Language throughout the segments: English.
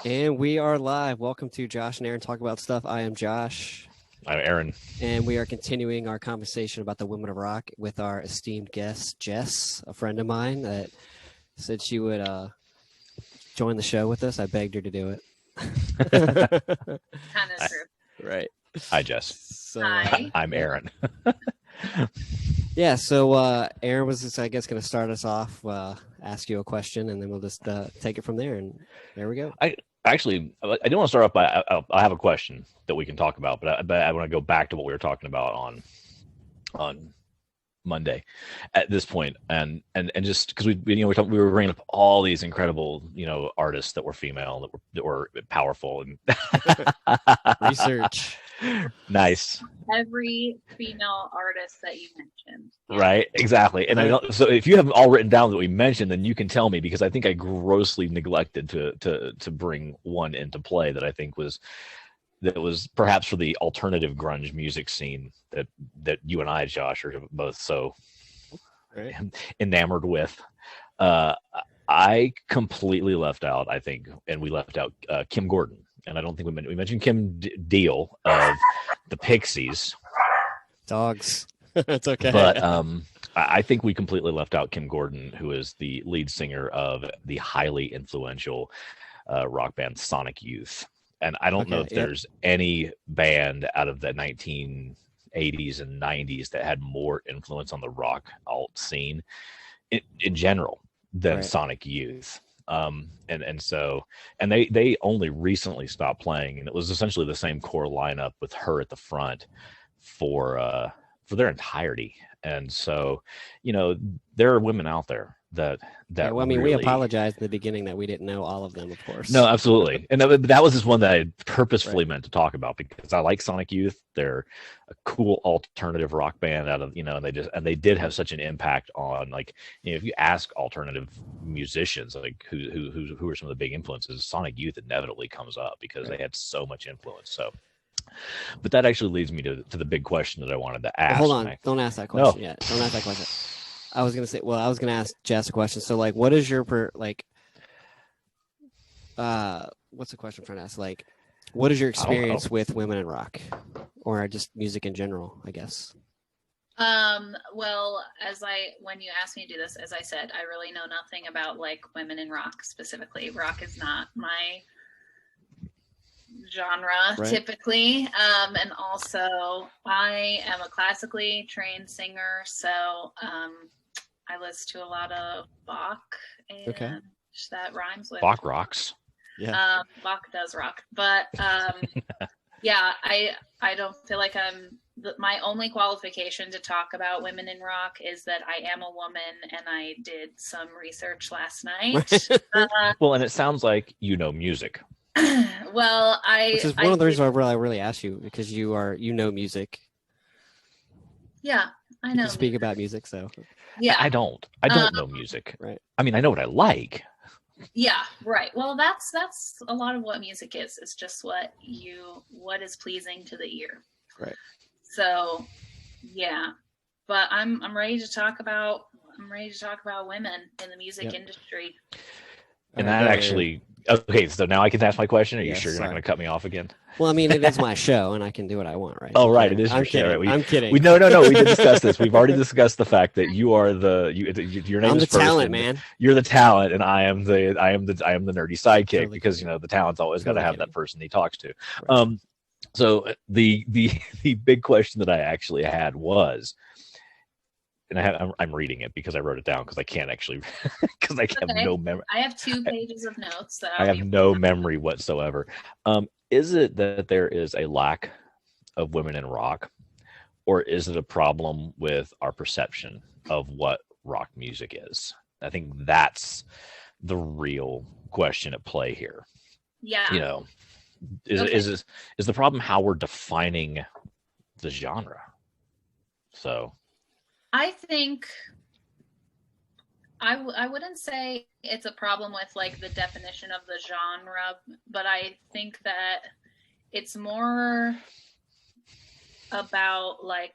And we are live. Welcome to Josh and Aaron Talk About Stuff. I am Josh. I'm Aaron. And we are continuing our conversation about the women of rock with our esteemed guest, Jess, a friend of mine that said she would join the show with us. I begged her to do it. Kind of true. Right. Hi, Jess. So, Hi. I'm Aaron. Yeah, so Aaron was just, I guess, going to start us off, ask you a question, and then we'll just take it from there. And there we go. Actually, I do want to start off by I have a question that we can talk about, but I want to go back to what we were talking about on Monday at this point, and just because we were bringing up all these incredible artists that were female that were powerful and Research. Nice. Every female artist that you mentioned. Right, exactly. And I don't, so if you have all written down that we mentioned, then you can tell me, because I think I grossly neglected to bring one into play that I think was perhaps for the alternative grunge music scene that you and I, Josh, are both so enamored with. I completely left out, I think, and we left out Kim Gordon. And I don't think we mentioned Kim Deal of the Pixies. Dogs. It's okay. But I think we completely left out Kim Gordon, who is the lead singer of the highly influential rock band Sonic Youth. And I don't know if there's any band out of the 1980s and 90s that had more influence on the rock alt scene in general than Sonic Youth. And they only recently stopped playing, and it was essentially the same core lineup with her at the front for their entirety. And so, there are women out there that well, I mean, really... we apologized in the beginning that we didn't know all of them, of course. No, absolutely. And that was just one that I purposefully meant to talk about, because I like Sonic Youth. They're a cool alternative rock band out of, and they did have such an impact on, like, if you ask alternative musicians, like who are some of the big influences, Sonic Youth inevitably comes up because they had so much influence. So, but that actually leads me to the big question that I wanted to ask. Well, hold on. Don't ask that question yet. Don't ask that question. I was going to ask Jess a question. So, like, what is your, what's the question I'm trying to ask? Like, what is your experience with women in rock, or just music in general, I guess? Well, when you asked me to do this, as I said, I really know nothing about, like, women in rock specifically. Rock is not my genre typically. And also I am a classically trained singer. So, I listen to a lot of Bach, and that rhymes with Bach rocks. Yeah, Bach does rock, but yeah, I don't feel like my only qualification to talk about women in rock is that I am a woman, and I did some research last night. Well, and it sounds like music. Well, which is one of the reasons why I really asked you, because you know music. Yeah, I know. You speak about music, so. Yeah, I don't know music. Right. I mean, I know what I like. Yeah, right. Well, that's a lot of what music is. It's just what is pleasing to the ear. Right. So, yeah. But I'm ready to talk about women in the music industry. And that actually, okay, so now I can ask my question. Are you sure you're not sorry. going to cut me off again? Well, I mean, it is my show, and I can do what I want, right? Oh, right, it is your show. Right? I'm kidding. No. We did discuss this. We've already discussed the fact that you are your name I'm is the first, talent, man. You're the talent, and I am the nerdy sidekick, Totally because the talent's always got to have that person he talks to. Right. So the big question that I actually had was, and I'm reading it because I wrote it down, because I can't actually, because I have no memory. I have 2 pages of notes. That I have no memory whatsoever. Is it that there is a lack of women in rock, or is it a problem with our perception of what rock music is? I think that's the question at play here. Yeah. Is the problem how we're defining the genre? So I think I wouldn't say it's a problem with, like, the definition of the genre, but I think that it's more about, like,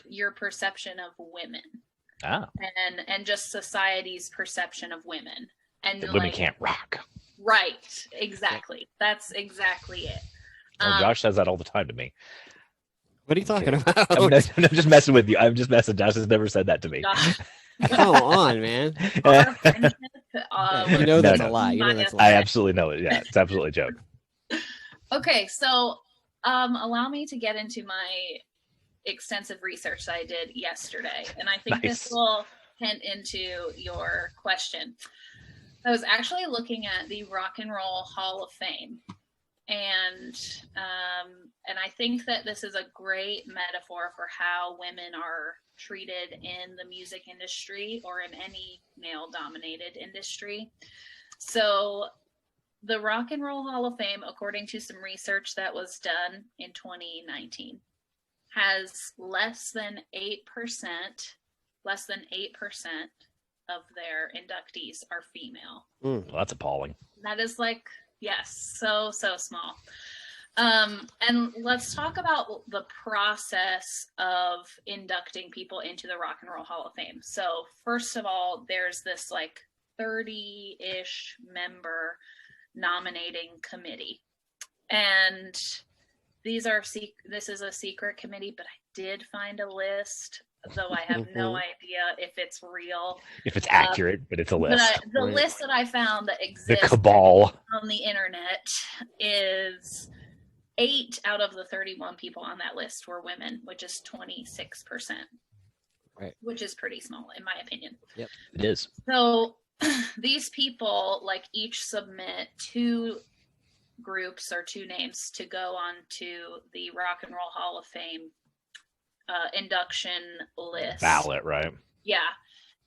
your perception of women. And just society's perception of women. And that women can't rock. Right. Exactly. That's exactly it. Well, Josh says that all the time to me. What are you talking about? I'm just messing with you. I'm just messing. Josh has never said that to me. Josh, Come on, man. our friendship, You know that's No. a lie. You know that's a I lie. absolutely know it. Yeah, it's absolutely a joke. Okay, so allow me to get into my extensive research that I did yesterday, and I think Nice. this will hint into your question. I was actually looking at the Rock and Roll Hall of Fame, and I think that this is a great metaphor for how women are treated in the music industry or in any male-dominated industry. So the Rock and Roll Hall of Fame, according to some research that was done in 2019, has less than 8% of their inductees are female. Well, that's appalling. That is like, yes, so small. And let's talk about the process of inducting people into the Rock and Roll Hall of Fame. So first of all, there's this like 30-ish member nominating committee, and this is a secret committee, but I did find a list, though I have no idea if it's real, if it's accurate, but it's a list. But the list that I found that The exists cabal on the internet is 8 out of the 31 people on that list were women, which is 26%. Right. Which is pretty small, in my opinion. Yep. It is. So these people like each submit 2 groups or 2 names to go on to the Rock and Roll Hall of Fame induction list. Ballot, right? Yeah.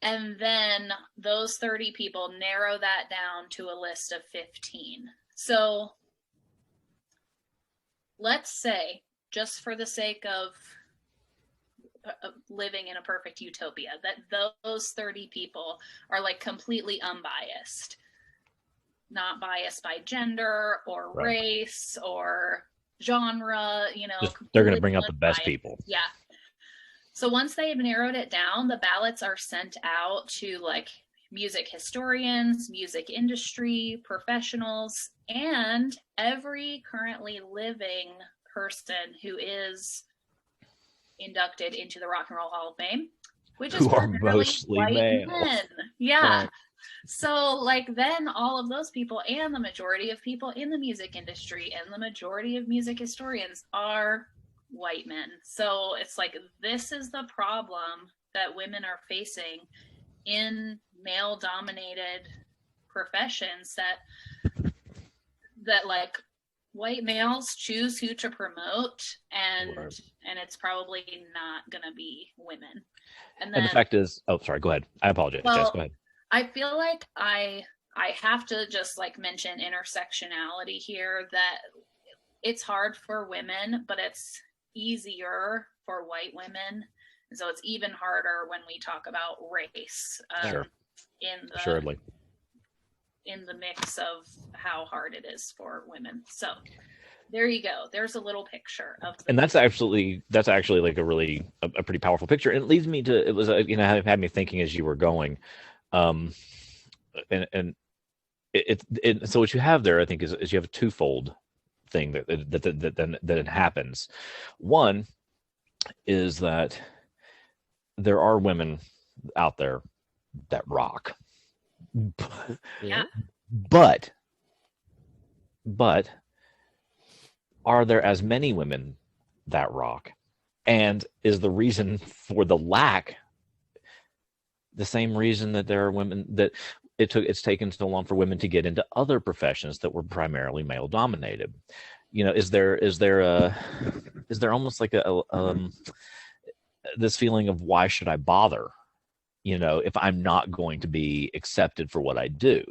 And then those 30 people narrow that down to a list of 15. So let's say, just for the sake of living in a perfect utopia, that those 30 people are like completely unbiased, not biased by gender or race or genre, they're going to bring out the best people. Yeah. So once they've narrowed it down, the ballots are sent out to like music historians, music industry professionals, and every currently living person who is inducted into the Rock and Roll Hall of Fame, which is who are primarily mostly white male. men. Yeah. Right. So like then all of those people and the majority of people in the music industry and the majority of music historians are white men. So it's like this is the problem that women are facing in male dominated professions, that like white males choose who to promote, and it's probably not gonna be women. And the fact is, oh sorry, go ahead. I apologize. Well, Jess, go ahead. I feel like I have to just like mention intersectionality here, that it's hard for women, but it's easier for white women. And so it's even harder when we talk about race Assuredly. in the mix of how hard it is for women. So there you go. There's a little picture of and that's actually like a pretty powerful picture. And it leads me to, it was had me thinking as you were going. So what you have there, I think, is you have a twofold thing that happens. One is that there are women out there that rock. Yeah. But are there as many women that rock? And is the reason for the lack the same reason that there are women that it's taken so long for women to get into other professions that were primarily male dominated? Is there almost like this feeling of why should I bother? If I'm not going to be accepted for what I do.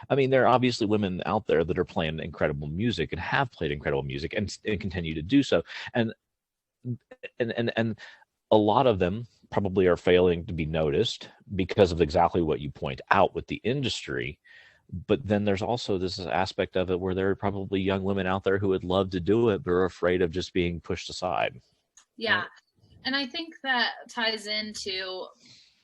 I mean, there are obviously women out there that are playing incredible music and have played incredible music and continue to do so. And a lot of them probably are failing to be noticed because of exactly what you point out with the industry. But then there's also this aspect of it where there are probably young women out there who would love to do it, but are afraid of just being pushed aside. Yeah. Right. And I think that ties into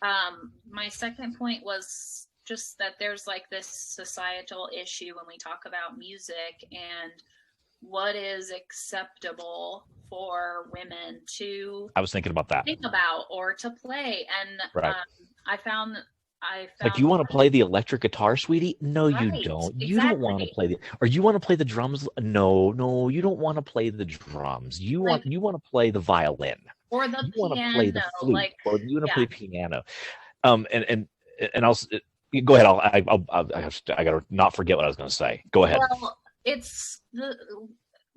my second point was just that there's like this societal issue when we talk about music and what is acceptable for women to I was thinking about that. think about or to play. And Right. I found Like, you want to play the electric guitar, sweetie? No, you Right, don't. You don't want to exactly. play or you want to play the drums? No, you don't want to play the drums. You Like- want to play the violin. or the You want to piano, play the flute, like or you want to yeah. play piano. And I'll go ahead. I gotta not forget what I was going to say. Go ahead. Well,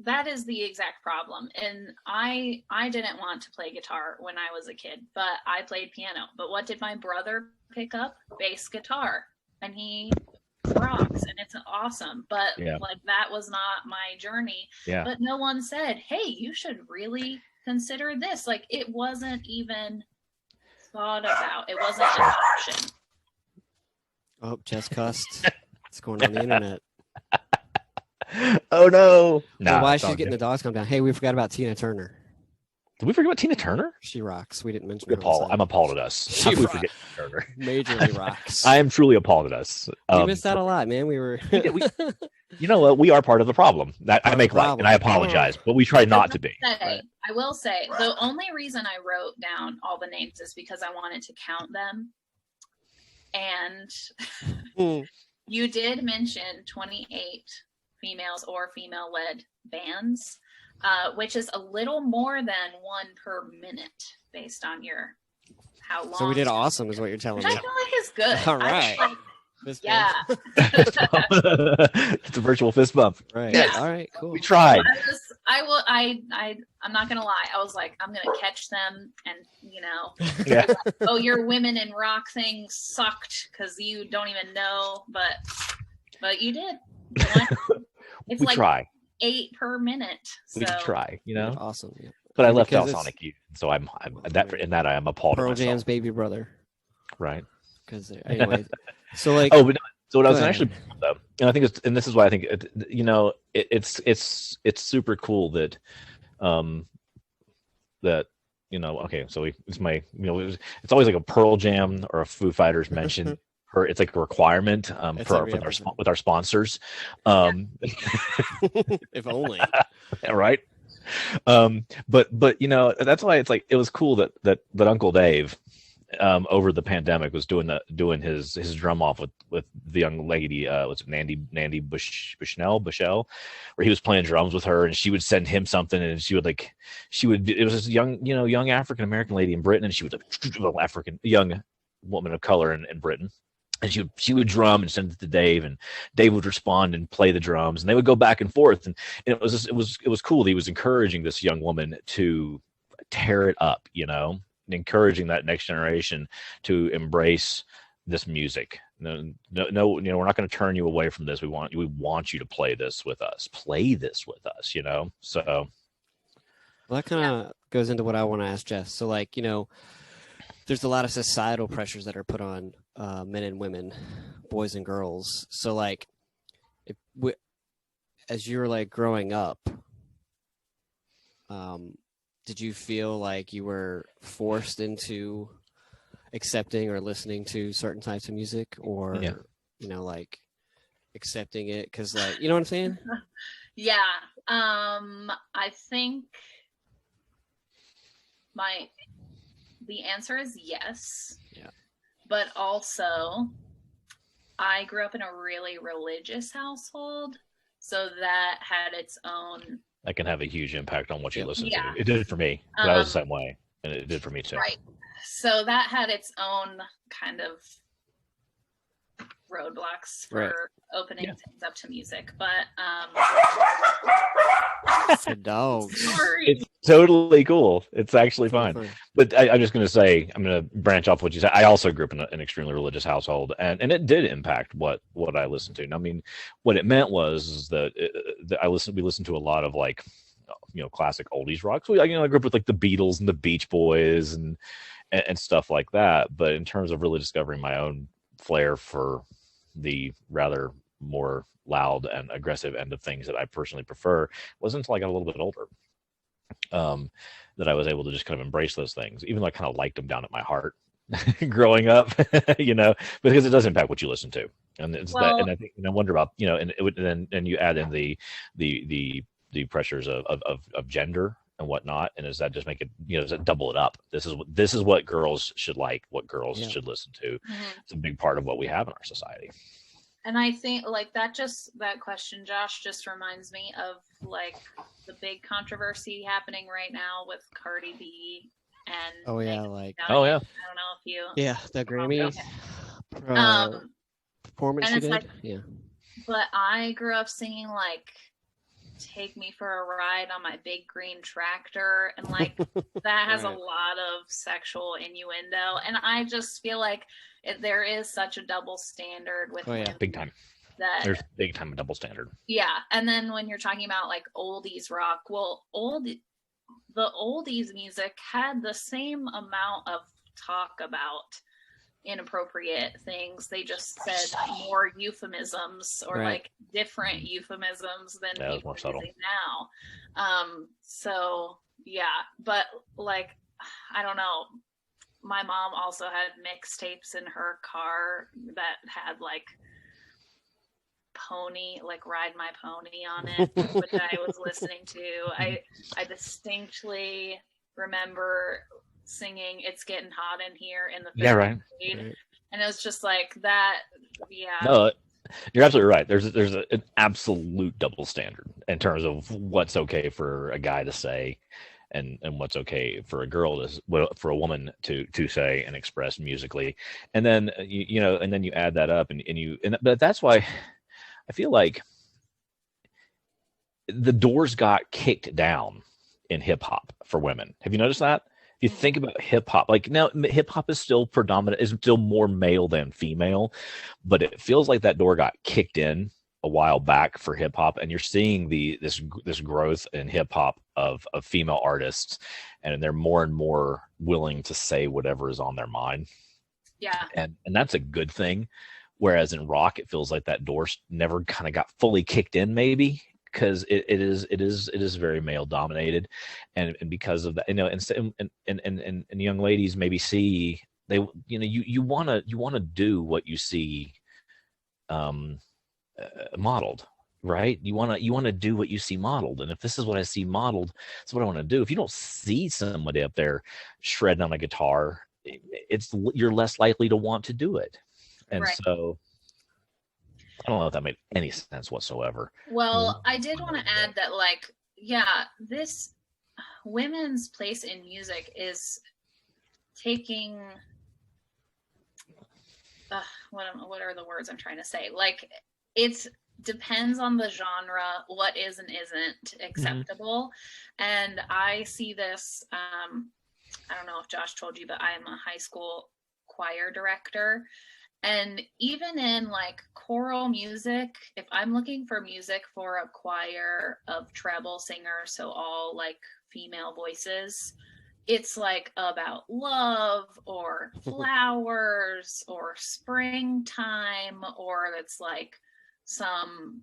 that is the exact problem. And I didn't want to play guitar when I was a kid, but I played piano. But what did my brother pick up? Bass guitar. And he rocks and it's awesome. But Yeah. like that was not my journey. Yeah. But no one said, hey, you should really consider this. Like it wasn't even thought about. It wasn't an option. Oh, Jess cussed. What's going on the internet? Oh no! Well, why it's she's all getting good. the dogs calm down. Hey, we forgot about Tina Turner. Did we forget about Tina Turner? She rocks. We didn't mention her. I'm appalled at us. She How could we rock- forget Tina Turner? Majorly rocks. I am truly appalled at us. We missed out a lot, man. We were. You know what? We are part of the problem. That I Part of make the light, problem. and I apologize, but we try not to be. I will say the only reason I wrote down all the names is because I wanted to count them. And Hmm. you did mention 28 females or female-led bands, which is a little more than one per minute based on your how long. So we did awesome, is what you're telling Which I me. feel like is good. All I right. feel like- Fist yeah. bump. It's a virtual fist bump. Right. Yes. All right. Cool. We tried. I'm not gonna lie. I was like, I'm gonna catch them and Yeah. oh, your women in rock thing sucked because you don't even know, but you did. It's We like try. 8 per minute. We So try. You know. Awesome. Yeah. But I left Because out it's- Sonic Youth, so I'm that in that I am appalled at Pearl myself. Jam's baby brother. Right. Because anyway, so like, Oh, but no, so what I was Go actually, though, and I think and this is why I think it's super cool that, okay, so it's my it's always like a Pearl Jam or a Foo Fighters mention. It's like a requirement It's for every episode. with our sponsors, if only. right? But that's why it's like it was cool that Uncle Dave over the pandemic was doing his drum off with the young lady, was it Nandy Bushell, where he was playing drums with her, and she would send him something, and it was this young African American lady in Britain, and she was a young woman of color in Britain. And she would drum and send it to Dave, and Dave would respond and play the drums, and they would go back and forth. And it was cool. He was encouraging this young woman to tear it up, and encouraging that next generation to embrace this music. No, we're not going to turn you away from this. We want you to play this with us. So Well, that kind of goes into what I want to ask Jess. So, like, there's a lot of societal pressures that are put on men and women, boys and girls. So, like, as you're like growing up, did you feel like you were forced into accepting or listening to certain types of music, or like accepting it because, like, you know what I'm saying? yeah, I think the answer is yes. Yeah. But also, I grew up in a really religious household, so that had its own. that can have a huge impact on what you Yep. listen Yeah. to. It did for me. But I was the same way, and it did for me too. Right. So that had its own kind of roadblocks for Right. opening Yeah. things up to music. But The dogs. sorry. It's totally cool. It's actually fine. But I'm just going to say, I'm going to branch off what you said. I also grew up in an extremely religious household, and it did impact what I listened to. And I mean, what it meant was that we listened to a lot of, like, classic oldies rock. So I grew up with like the Beatles and the Beach Boys and stuff like that. But in terms of really discovering my own flair for the rather more loud and aggressive end of things that I personally prefer, wasn't until I got a little bit older that I was able to just kind of embrace those things, even though I kind of liked them down at my heart. growing up, because it does impact what you listen to. And it's Well, and I think, I wonder about, and it would, and you add in the pressures of gender and whatnot, and does that just make it, does that double it up? This is what girls should like, what girls should listen to. It's a big part of what we have in our society. And I think that question, Josh, just reminds me of like the big controversy happening right now with Cardi B and oh yeah, I don't know if you the Grammy performance she did. But I grew up singing like "Take Me for a Ride on My Big Green Tractor," and like that has a lot of sexual innuendo, and I just feel like there is such a double standard with big time. There's big time double standard. Yeah, and then when you're talking about like oldies rock, well, the oldies music had the same amount of talk about inappropriate things. They just said more euphemisms or like different euphemisms than people using now. So yeah, but like, I don't know. My mom also had mixtapes in her car that had like Pony, like Ride My Pony on it, which I was listening to. I distinctly remember singing "It's Getting Hot in Here" in the fifth grade. And it was just like that. No, you're absolutely right. There's an absolute double standard in terms of what's okay for a guy to say and what's okay for a girl for a woman to say and express musically. And then and then you add that up but that's why I feel like the doors got kicked down in hip hop for women. Have you noticed that? If you think about hip hop, like now hip hop is still predominant, is still more male than female, but it feels like that door got kicked in a while back for hip hop, and you're seeing this growth in hip hop of female artists, and they're more and more willing to say whatever is on their mind. Yeah. And that's a good thing. Whereas in rock, it feels like that door never kind of got fully kicked in, maybe, because it is very male dominated, and because of that, and young ladies maybe see you want to do what you see modeled, right? You want to do what you see modeled, and if this is what I see modeled, that's what I want to do. If you don't see somebody up there shredding on a guitar, you're less likely to want to do it. And so I don't know if that made any sense whatsoever. Well, I did want to add that, like, this women's place in music is taking what are the words I'm trying to say? Like, it depends on the genre, what is and isn't acceptable. And I see this, I don't know if Josh told you, but I am a high school choir director. And even in like choral music, if I'm looking for music for a choir of treble singers, so all like female voices, it's like about love or flowers or springtime, or it's like some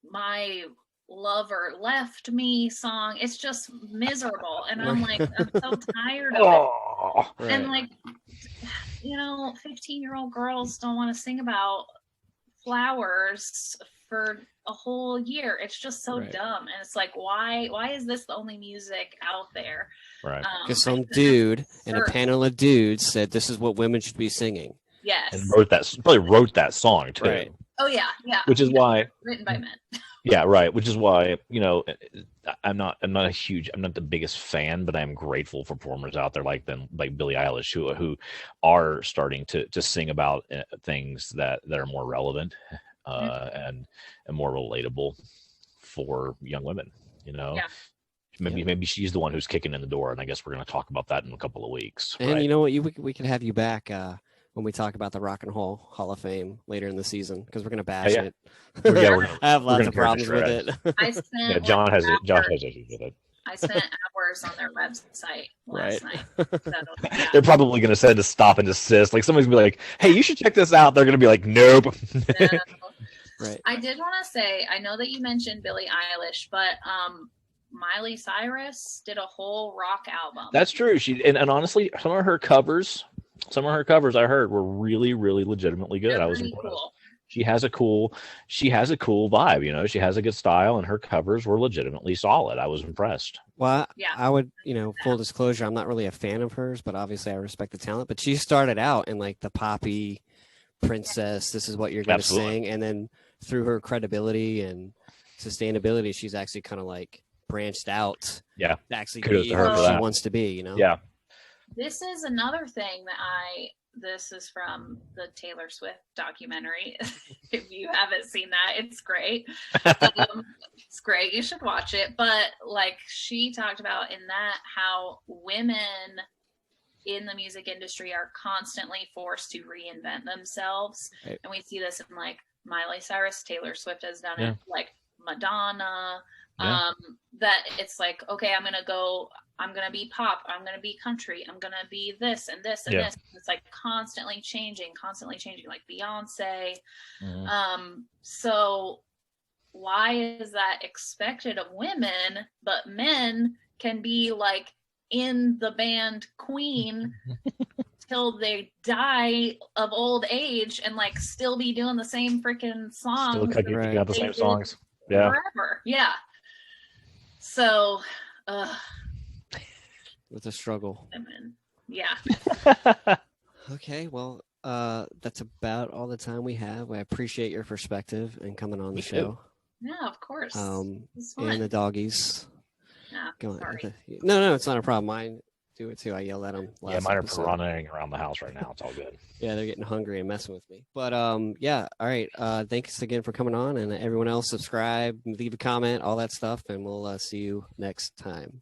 "My Lover Left Me" song. It's just miserable. And I'm like, I'm so tired of it. And like, 15-year-old girls don't want to sing about flowers for a whole year. It's just so dumb. And it's like, why is this the only music out there? Right. Because some dude and a panel of dudes said this is what women should be singing. Yes. And wrote that song too. Right. Oh yeah. Which is why written by men. Yeah, right. Which is why, I'm not the biggest fan, but I'm grateful for performers out there like Billie Eilish who are starting to sing about things that are more relevant and more relatable for young women. Yeah. Maybe she's the one who's kicking in the door, and I guess we're going to talk about that in a couple of weweeks. And you know what? We can have you back when we talk about the Rock and Roll Hall of Fame later in the season, because we're going to bash it. I have lots of problems with it. Josh has issues with it. I spent hours on their website last night. So, yeah. They're probably going to send a stop and desist. Like somebody's going to be like, "Hey, you should check this out." They're going to be like, "Nope." Right. I did want to say, I know that you mentioned Billie Eilish, but Miley Cyrus did a whole rock album. That's true. And honestly, some of her covers I heard were really, really legitimately good. I was impressed. Cool. She has a cool vibe, you know. She has a good style, and her covers were legitimately solid. I was impressed. Well, I would, you know, full disclosure, I'm not really a fan of hers, but obviously I respect the talent. But she started out in like the poppy princess, this is what you're going to sing, and then through her credibility and sustainability, she's actually kind of like branched out. Yeah, to actually be who she wants to be, you know. Yeah. This is another thing that this is from the Taylor Swift documentary. If you haven't seen that, it's great. It's great. You should watch it. But like she talked about in that, how women in the music industry are constantly forced to reinvent themselves. Right. And we see this in like Miley Cyrus, Taylor Swift has done it, like Madonna. That it's like, okay, I'm gonna be pop, I'm gonna be country, I'm gonna be this and this and this. It's like constantly changing, like Beyonce. So why is that expected of women, but men can be like in the band Queen till they die of old age and like still be doing the same freaking songs? Still cooking out the same songs. Yeah. Forever. Yeah. So, with a struggle. Yeah. Okay, well, that's about all the time we have. I appreciate your perspective and coming on the show. Yeah, of course. And the doggies. Yeah, sorry. No, it's not a problem. Mine do it too. I yelled at them. Mine are running around the house right now. It's all good. Yeah, they're getting hungry and messing with me. But yeah, all right. Thanks again for coming on, and everyone else, subscribe, leave a comment, all that stuff, and we'll see you next time.